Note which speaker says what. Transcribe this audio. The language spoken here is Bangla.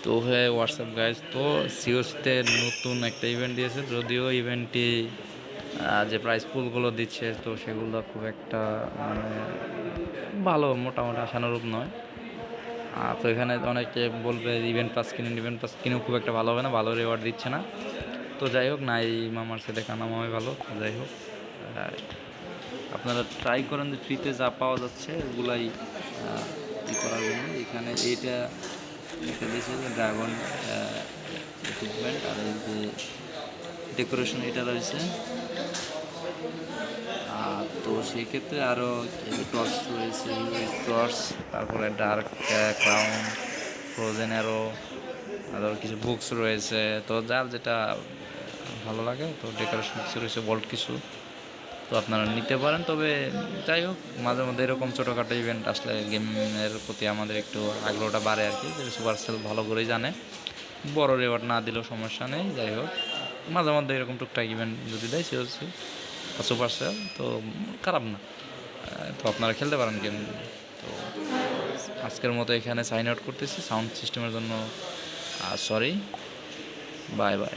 Speaker 1: তো হ্যাঁ হোয়াটসঅ্যাপ গাইজ, তো সিওসিতে নতুন একটা ইভেন্ট দিয়েছে, যদিও ইভেন্টটি যে প্রাইস পুলগুলো দিচ্ছে তো সেগুলো খুব একটা মানে ভালো, মোটামুটি আশানুরূপ নয়। তো এখানে অনেকে বলবে ইভেন্ট পাস কিনুন, ইভেন্ট পাস কিনেও খুব একটা ভালো হবে না, ভালো রেওয়ার্ড দিচ্ছে না। তো যাই হোক, নাই মামার সাথে কানামামা ভালো। যাই হোক, আপনারা ট্রাই করেন যে ফ্রিতে যা পাওয়া যাচ্ছে ওগুলাই ই করার জন্য। এখানে এইটা একটা দিয়েছে যে ড্রাগন ইকুইপমেন্ট, আর এই যে ডেকোরেশন এটা রয়েছে। তো সেই ক্ষেত্রে আরও টর্চ রয়েছে, টর্চ, তারপরে ডার্ক ক্রাউন, ফ্রোজেন অ্যারো, আরও কিছু বুকস রয়েছে। তো যার যেটা ভালো লাগে, তো ডেকোরেশন কিছু রয়েছে, ভল্ট কিছু, তো আপনারা নিতে পারেন। তবে যাই হোক, মাঝে মধ্যে এরকম ছোটোখাটো ইভেন্ট আসলে গেমের প্রতি আমাদের একটু আগ্রহটা বাড়ে আর কি, যে সুপারসেল ভালো করেই জানে। বড় রেওয়ার্ড না দিলেও সমস্যা নেই। যাই হোক, মাঝে মধ্যে এরকম টুকটাক ইভেন্ট যদি দেয় সিওসি বা সুপারসেল, তো খারাপ না। তো আপনারা খেলতে পারেন গেম। তো আজকের মতো এখানে সাইন আউট করতেছি সাউন্ড সিস্টেমের জন্য। Sorry, bye bye.